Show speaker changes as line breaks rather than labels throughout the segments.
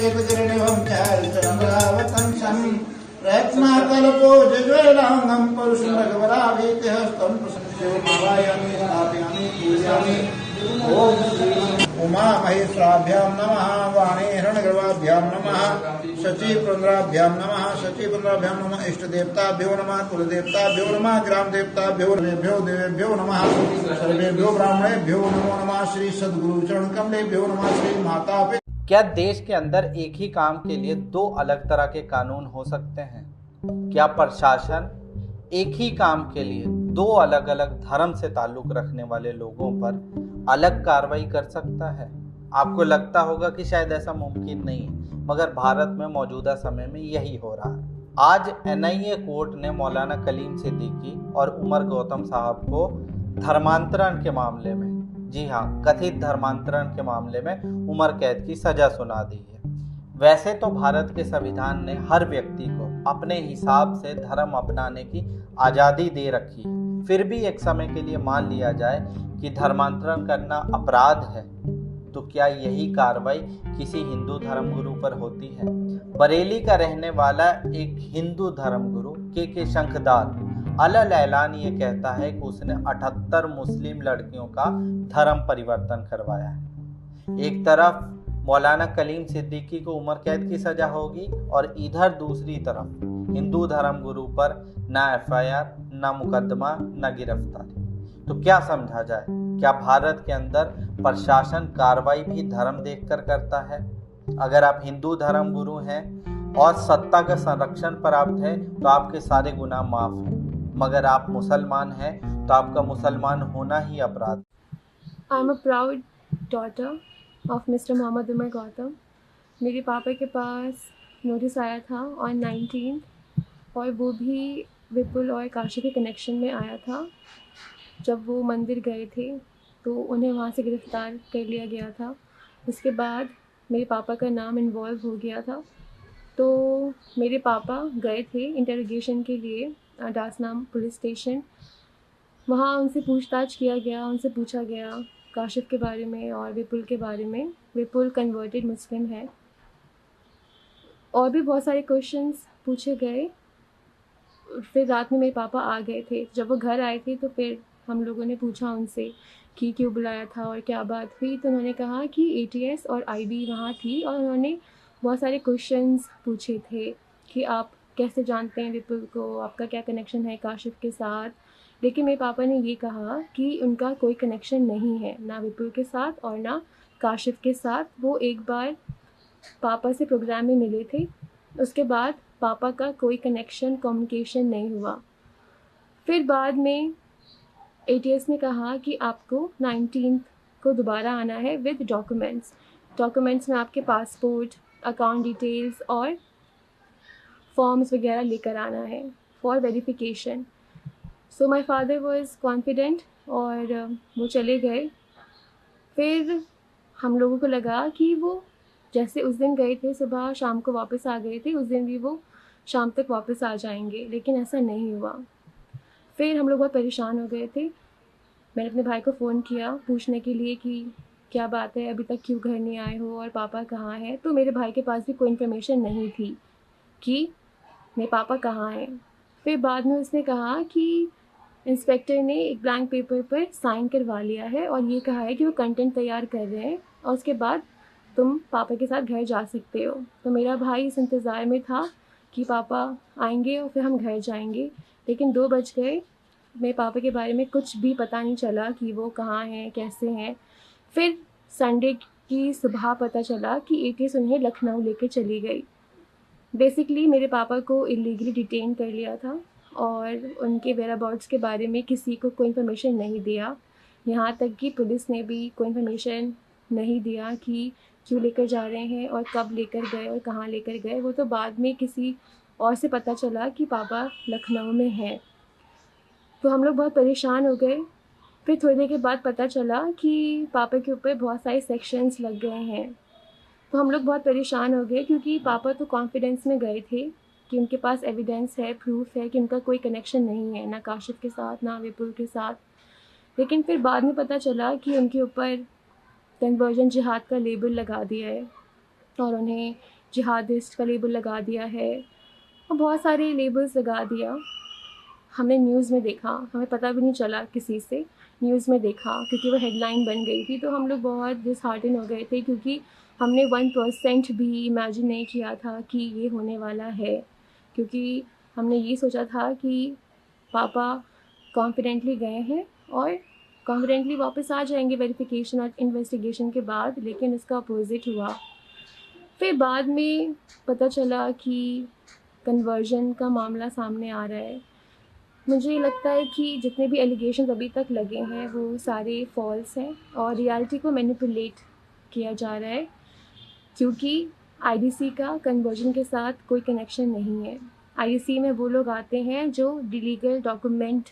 गीतगिरिनिभं चैलचन्द्रावतंसं रत्नाकल्पो जज्वलाङ्गं परुषं रघुवराभीतिहस्तं प्रसन्नशिवमावायामि स्थापयामि पूजयामि। ओम श्री उमा महेश्वराभ्यां नमः, वाणी हिरण्यगर्भाभ्यां नमः, शचीपुन्द्राभ्यां नमः, शचीपुन्द्राभ्यां नमः, इष्टदेवताभ्यो नमः, कुलदेवताभ्यो नमः, ग्रामदेवताभ्यो देवेभ्यो नमः, सर्वेभ्यो ब्राह्मणेभ्यो नमो नमः, श्री सद्गुरु चरण कमलेभ्यो नमः, श्री माता।
क्या देश के अंदर एक ही काम के लिए दो अलग तरह के कानून हो सकते हैं? क्या प्रशासन एक ही काम के लिए दो अलग अलग धर्म से ताल्लुक रखने वाले लोगों पर अलग कार्रवाई कर सकता है? आपको लगता होगा कि शायद ऐसा मुमकिन नहीं है, मगर भारत में मौजूदा समय में यही हो रहा है। आज एनआईए कोर्ट ने मौलाना कलीम सिद्दीकी और उमर गौतम साहब को धर्मांतरण के मामले में, जी हाँ, कथित धर्मांतरण के मामले में उम्र कैद की सजा सुना दी है। वैसे तो भारत के संविधान ने हर व्यक्ति को अपने हिसाब से धर्म अपनाने की आज़ादी दे रखी है, फिर भी एक समय के लिए मान लिया जाए कि धर्मांतरण करना अपराध है, तो क्या यही कार्रवाई किसी हिंदू धर्मगुरु पर होती है? बरेली का रहने वाला एक हिंदू धर्मगुरु के शंखदार अलल ऐलान ये कहता है कि उसने 78 मुस्लिम लड़कियों का धर्म परिवर्तन करवाया है। एक तरफ मौलाना कलीम सिद्दीकी को उम्र कैद की सजा होगी और इधर दूसरी तरफ हिंदू धर्मगुरु पर न एफआईआर, न मुकदमा, न गिरफ्तारी। तो क्या समझा जाए? क्या भारत के अंदर प्रशासन कार्रवाई भी धर्म देखकर करता है? अगर आप हिंदू धर्मगुरु हैं और सत्ता का संरक्षण प्राप्त है तो आपके सारे गुनाह माफ हैं, मगर आप मुसलमान हैं तो आपका मुसलमान होना ही अपराध।
I am a proud daughter of mister Mohammad Umar Gautam. मेरे पापा के पास नोटिस आया था ऑन 19 और वो भी विपुल और काशी के कनेक्शन में आया था। जब वो मंदिर गए थे तो उन्हें वहाँ से गिरफ़्तार कर लिया गया था। उसके बाद मेरे पापा का नाम इन्वॉल्व हो गया था, तो मेरे पापा गए थे इंटरोगेशन के लिए डासनाम पुलिस स्टेशन। वहाँ उनसे पूछताछ किया गया, उनसे पूछा गया काशिफ के बारे में और विपुल के बारे में। विपुल कन्वर्टेड मुस्लिम है और भी बहुत सारे क्वेश्चंस पूछे गए। फिर रात में मेरे पापा आ गए थे। जब वो घर आए थे तो फिर हम लोगों ने पूछा उनसे कि क्यों बुलाया था और क्या बात हुई, तो उन्होंने कहा कि एटीएस और आईबी वहाँ थी और उन्होंने बहुत सारे क्वेश्चंस पूछे थे कि आप कैसे जानते हैं विपुल को, आपका क्या कनेक्शन है काशिफ के साथ। लेकिन मेरे पापा ने ये कहा कि उनका कोई कनेक्शन नहीं है, ना विपुल के साथ और ना काशिफ के साथ। वो एक बार पापा से प्रोग्राम में मिले थे, उसके बाद पापा का कोई कनेक्शन कम्युनिकेशन नहीं हुआ। फिर बाद में एटीएस ने कहा कि आपको 19 को दोबारा आना है विद डॉक्यूमेंट्स में आपके पासपोर्ट, अकाउंट डिटेल्स और फॉर्म्स वगैरह लेकर आना है for verification. So my father was confident और वो चले गए। फिर हम लोगों को लगा कि वो जैसे उस दिन गए थे सुबह शाम को वापस आ गए थे, उस दिन भी वो शाम तक वापस आ जाएंगे, लेकिन ऐसा नहीं हुआ। फिर हम लोग बहुत परेशान हो गए थे। मैंने अपने भाई को फ़ोन किया पूछने के लिए कि क्या बात है, अभी तक क्यों घर नहीं आए हो और पापा कहाँ हैं। तो मेरे भाई के पास भी कोई इन्फॉर्मेशन नहीं थी कि मेरे पापा कहाँ हैं। फिर बाद में उसने कहा कि इंस्पेक्टर ने एक ब्लैंक पेपर पर साइन करवा लिया है और ये कहा है कि वो कंटेंट तैयार कर रहे हैं और उसके बाद तुम पापा के साथ घर जा सकते हो। तो मेरा भाई इस इंतज़ार में था कि पापा आएंगे और फिर हम घर जाएंगे, लेकिन 2 बज गए। मेरे पापा के बारे में कुछ भी पता नहीं चला कि वो कहाँ हैं, कैसे हैं। फिर संडे की सुबह पता चला कि एटीएस उन्हें लखनऊ लेके चली गई। बेसिकली मेरे पापा को इलीगली डिटेन कर लिया था और उनके वेयरअबाउट्स के बारे में किसी को कोई इन्फॉर्मेशन नहीं दिया। यहाँ तक कि पुलिस ने भी कोई इन्फॉर्मेशन नहीं दिया कि क्यों लेकर जा रहे हैं और कब लेकर गए और कहाँ लेकर गए। वो तो बाद में किसी और से पता चला कि पापा लखनऊ में हैं। तो हम लोग बहुत परेशान हो गए। फिर थोड़ी देर के बाद पता चला कि पापा के ऊपर बहुत सारे सेक्शंस लग गए हैं। तो हम लोग बहुत परेशान हो गए क्योंकि पापा तो कॉन्फिडेंस में गए थे कि उनके पास एविडेंस है, प्रूफ है कि उनका कोई कनेक्शन नहीं है, ना काशिफ के साथ ना विपुल के साथ। लेकिन फिर बाद में पता चला कि उनके ऊपर कन्वर्जन जिहाद का लेबल लगा दिया है और उन्हें जिहादिस्ट का लेबल लगा दिया है और बहुत सारे लेबल्स लगा दिया। हमने न्यूज़ में देखा, हमें पता भी नहीं चला किसी से, न्यूज़ में देखा क्योंकि वो हेडलाइन बन गई थी, तो हम लोग बहुत डिसहार्टन हो गए थे क्योंकि हमने 1% भी इमेजिन नहीं किया था कि ये होने वाला है। क्योंकि हमने ये सोचा था कि पापा कॉन्फिडेंटली गए हैं और कॉन्फिडेंटली वापस आ जाएंगे वेरिफिकेशन और इन्वेस्टिगेशन के बाद, लेकिन इसका अपोजिट हुआ। फिर बाद में पता चला कि कन्वर्जन का मामला सामने आ रहा है। मुझे लगता है कि जितने भी एलिगेशंस अभी तक लगे हैं वो सारे फॉल्स हैं और रियलिटी को मैनिपुलेट किया जा रहा है, क्योंकि आईडीसी का कन्वर्जन के साथ कोई कनेक्शन नहीं है। आईडीसी में वो लोग आते हैं जो लीगल डॉक्यूमेंट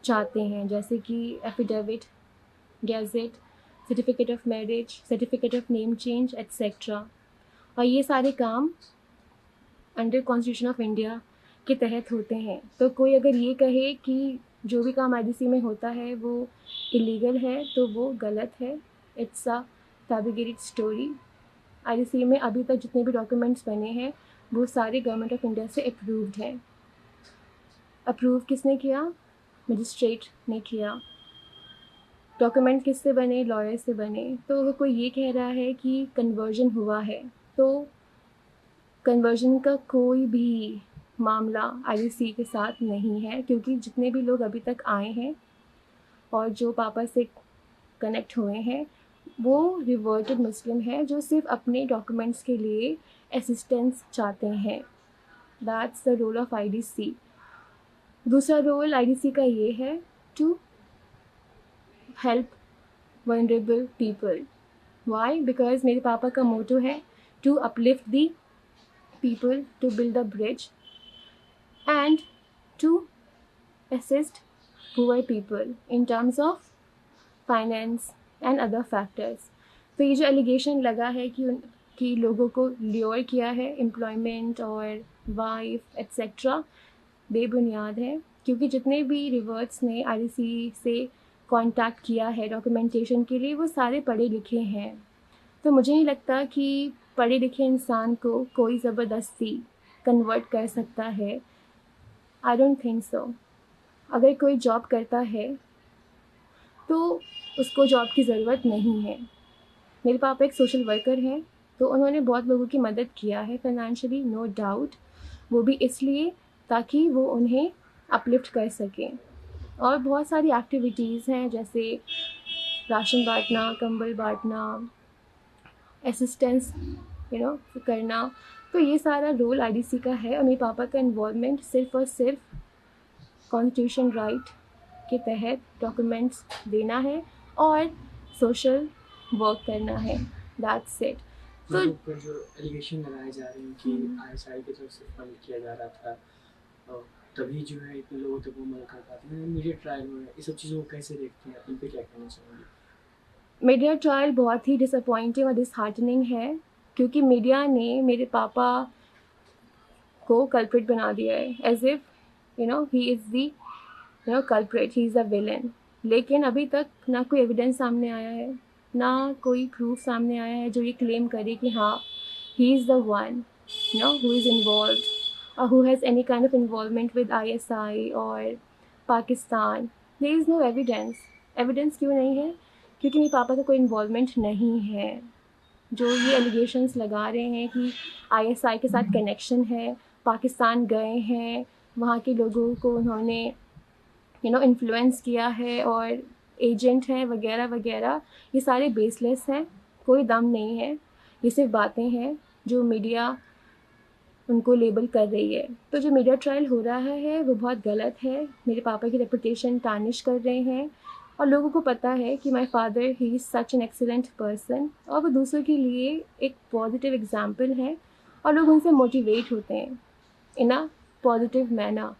चाहते हैं, जैसे कि affidavit, gadget, certificate of marriage, certificate of name change etcetera. और ये सारे काम अंडर कॉन्स्टिट्यूशन ऑफ इंडिया के तहत होते हैं। तो कोई अगर ये कहे कि जो भी काम आईडीसी में होता है वो इलीगल है तो वो गलत है। It's a fabricated story. IDC में अभी तक जितने भी डॉक्यूमेंट्स बने हैं वो सारे गवर्नमेंट ऑफ इंडिया से अप्रूव्ड हैं। अप्रूव किसने किया? मजिस्ट्रेट ने किया। डॉक्यूमेंट किससे बने? लॉयर से बने। तो अगर कोई ये कह रहा है कि कन्वर्जन हुआ है तो कन्वर्जन का कोई भी मामला आईडीसी के साथ नहीं है, क्योंकि जितने भी लोग अभी तक आए हैं और जो पापा से कनेक्ट हुए हैं वो रिवर्टेड मुस्लिम है जो सिर्फ अपने डॉक्यूमेंट्स के लिए असिस्टेंस चाहते हैं। That's the role of IDC. दूसरा रोल आईडीसी का ये है to help vulnerable people. Why? Because मेरे पापा का मोटो है to uplift the people, to build a bridge and to assist poor people in terms of finance and other factors। तो ये जो एलिगेशन लगा है कि लोगों को ल्योर किया है एम्प्लॉयमेंट और वाइफ एट्सेट्रा, बेबुनियाद है, क्योंकि जितने भी रिवर्ट्स ने आईडीसी से कांटेक्ट किया है डॉक्यूमेंटेशन के लिए वो सारे पढ़े लिखे हैं। तो मुझे नहीं लगता कि पढ़े लिखे इंसान को कोई ज़बरदस्ती कन्वर्ट कर सकता है। I don't think so. अगर कोई जॉब करता है तो उसको जॉब की ज़रूरत नहीं है। मेरे पापा एक सोशल वर्कर हैं, तो उन्होंने बहुत लोगों की मदद किया है फाइनेंशियली, नो डाउट। वो भी इसलिए ताकि वो उन्हें अपलिफ्ट कर सकें। और बहुत सारी एक्टिविटीज़ हैं जैसे राशन बांटना, कंबल बांटना, असिस्टेंस करना। तो ये सारा रोल आईडीसी का है और मेरे पापा का इन्वॉल्वमेंट सिर्फ़ और सिर्फ कॉन्स्टिट्यूशन राइट के तहत डॉक्यूमेंट्स देना है और सोशल वर्क करना है। That's it. तो
जो एलिगेशन लगाए जा रहे हैं कि आईएसआई की तरफ से फंड किया जा रहा था और तभी जो है इतने लोगों तक वो मदद कर पाते हैं, मीडिया ट्रायल में ये सब चीज़ों को कैसे देखते हैं, इन पर क्या कहना चाहेंगे?
मीडिया ट्रायल बहुत ही डिसअपॉइंटिंग और डिसहार्टनिंग है, क्योंकि मीडिया ने मेरे पापा को कल्प्रिट बना दिया है, as if he is the culprit, he is a villain. लेकिन अभी तक ना कोई एविडेंस सामने आया है, ना कोई प्रूफ सामने आया है जो ये क्लेम करे कि हाँ he is the one who is involved और who has any kind of involvement with ISI और Pakistan. There is no evidence. Evidence क्यों नहीं है? क्योंकि मेरे पापा का कोई इन्वॉल्वमेंट नहीं है। जो ये एलिगेशंस लगा रहे हैं कि आईएसआई के साथ कनेक्शन है, पाकिस्तान गए हैं, वहाँ के लोगों को उन्होंने इन्फ्लुएंस किया है और एजेंट हैं वगैरह वगैरह, ये सारे बेसलेस हैं, कोई दम नहीं है। ये सिर्फ बातें हैं जो मीडिया उनको लेबल कर रही है। तो जो मीडिया ट्रायल हो रहा है वो बहुत गलत है। मेरे पापा की रेपुटेशन टार्निश कर रहे हैं और लोगों को पता है कि my father he is such an excellent person और वो दूसरों के लिए एक पॉजिटिव एग्जाम्पल है और लोग उनसे मोटिवेट होते हैं इन अ पॉजिटिव मैनर।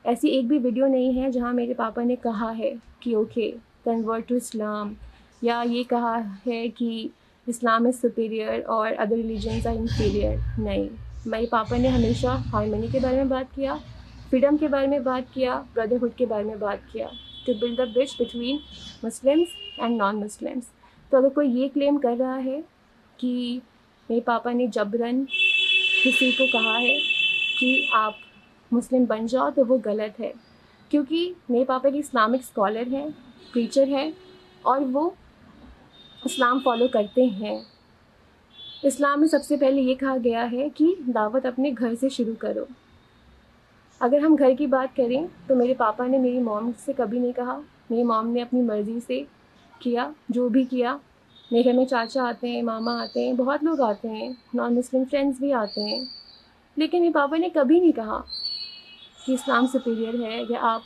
ऐसी एक भी वीडियो नहीं है जहाँ मेरे पापा ने कहा है कि ओके कन्वर्ट टू इस्लाम, या ये कहा है कि इस्लाम इज़ सुपीरियर और अदर रिलीजन्स आर इन्फीरियर। नहीं, मेरे पापा ने हमेशा हार्मनी के बारे में बात किया, फ्रीडम के बारे में बात किया, ब्रदरहुड के बारे में बात किया, to build the bridge between Muslims and non Muslims. तो अगर कोई ये क्लेम कर रहा है कि मेरे पापा ने जबरन किसी को कहा है कि आप मुस्लिम बन जाओ तो वो गलत है, क्योंकि मेरे पापा एक इस्लामिक स्कॉलर हैं, प्रीचर हैं और वो इस्लाम फॉलो करते हैं। इस्लाम में सबसे पहले ये कहा गया है कि दावत अपने घर से शुरू करो। अगर हम घर की बात करें तो मेरे पापा ने मेरी मॉम से कभी नहीं कहा, मेरी मॉम ने अपनी मर्ज़ी से किया जो भी किया। मेरे घर में चाचा आते हैं, मामा आते हैं, बहुत लोग आते हैं, नॉन मुस्लिम फ्रेंड्स भी आते हैं, लेकिन मेरे पापा ने कभी नहीं कहा कि इस्लाम सुपीरियर है या आप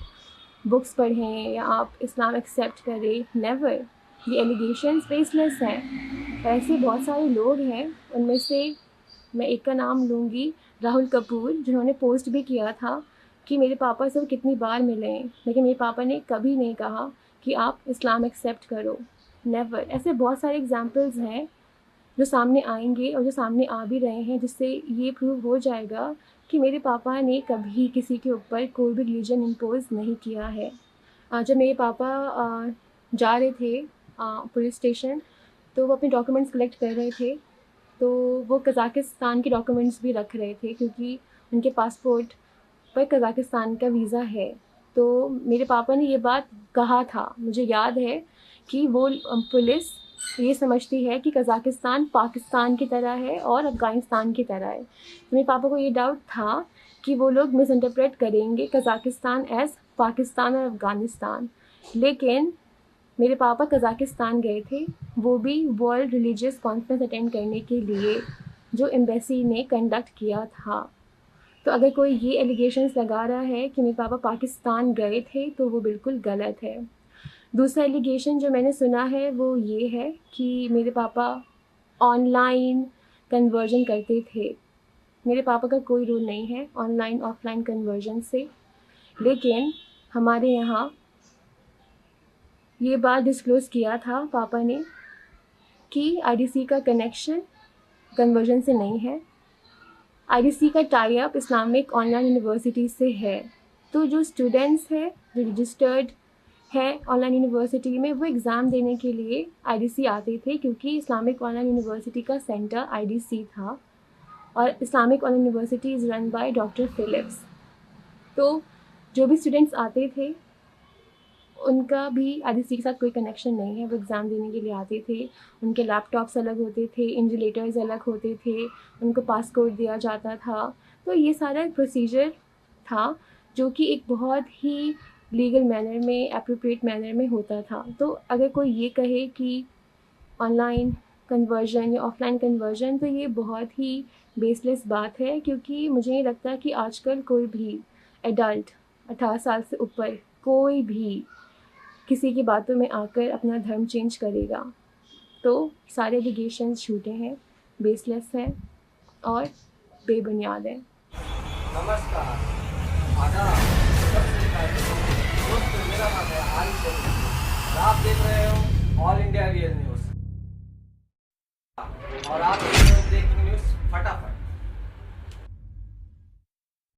बुक्स पढ़ें या आप इस्लाम एक्सेप्ट करें। नेवर। ये एलिगेशंस बेसलेस हैं। ऐसे बहुत सारे लोग हैं, उनमें से मैं एक का नाम लूँगी, राहुल कपूर, जिन्होंने पोस्ट भी किया था कि मेरे पापा से वो कितनी बार मिले हैं, लेकिन मेरे पापा ने कभी नहीं कहा कि आप इस्लाम एक्सेप्ट करो। नेवर। ऐसे बहुत सारे एग्जांपल्स हैं जो सामने आएंगे और जो सामने आ भी रहे हैं, जिससे ये प्रूव हो जाएगा कि मेरे पापा ने कभी किसी के ऊपर कोई भी रिलीजन इम्पोज नहीं किया है। जब मेरे पापा जा रहे थे पुलिस स्टेशन, तो वो अपने डॉक्यूमेंट्स कलेक्ट कर रहे थे, तो वो कज़ाकिस्तान के डॉक्यूमेंट्स भी रख रहे थे क्योंकि उनके पासपोर्ट पर कज़ाकिस्तान का वीज़ा है। तो मेरे पापा ने ये बात कहा था, मुझे याद है कि वो पुलिस ये समझती है कि कज़ाकिस्तान पाकिस्तान की तरह है और अफ़गानिस्तान की तरह है। तो मेरे पापा को ये डाउट था कि वो लोग मिस इंटरप्रेट करेंगे कज़ाकिस्तान एज़ पाकिस्तान और अफ़गानिस्तान। लेकिन मेरे पापा कज़ाकिस्तान गए थे, वो भी वर्ल्ड रिलीजियस कॉन्फ्रेंस अटेंड करने के लिए, जो एम्बेसी ने कंडक्ट किया था। तो अगर कोई ये एलिगेशंस लगा रहा है कि मेरे पापा पाकिस्तान गए थे, तो वो बिल्कुल गलत है। दूसरा एलिगेशन जो मैंने सुना है वो ये है कि मेरे पापा ऑनलाइन कन्वर्जन करते थे। मेरे पापा का कोई रोल नहीं है ऑनलाइन ऑफलाइन कन्वर्जन से, लेकिन हमारे यहाँ ये बात डिस्क्लोज़ किया था पापा ने कि आईडीसी का कनेक्शन कन्वर्जन से नहीं है। आईडीसी का tie up Islamic online university से है। तो जो स्टूडेंट्स हैं जो रजिस्टर्ड है ऑनलाइन यूनिवर्सिटी में, वो एग्ज़ाम देने के लिए आईडीसी आते थे, क्योंकि इस्लामिक ऑनलाइन यूनिवर्सिटी का सेंटर आईडीसी था और Islamic online university is run by doctor Phillips. तो जो भी स्टूडेंट्स आते थे उनका भी आईडीसी के साथ कोई कनेक्शन नहीं है। वो एग्ज़ाम देने के लिए आते थे, उनके लैपटॉप्स अलग होते थे, इन्विजिलेटर्स अलग होते थे, उनको पास कोड दिया जाता था। तो ये सारा प्रोसीजर था जो कि एक बहुत ही लीगल मैनर में, एप्रोप्रिएट मैनर में होता था। तो अगर कोई ये कहे कि ऑनलाइन कन्वर्जन या ऑफलाइन कन्वर्जन, तो ये बहुत ही बेसलेस बात है, क्योंकि मुझे नहीं लगता कि आजकल कोई भी एडल्ट 18 साल से ऊपर कोई भी किसी की बातों में आकर अपना धर्म चेंज करेगा। तो सारे एलिगेशंस झूठे हैं, बेसलेस हैं और बेबुनियाद हैं।
नमस्कार, आदाब, सबसे पहले दोस्त, मेरा नाम है आरिफ। आप देख रहे हो ऑल इंडिया रियल न्यूज़।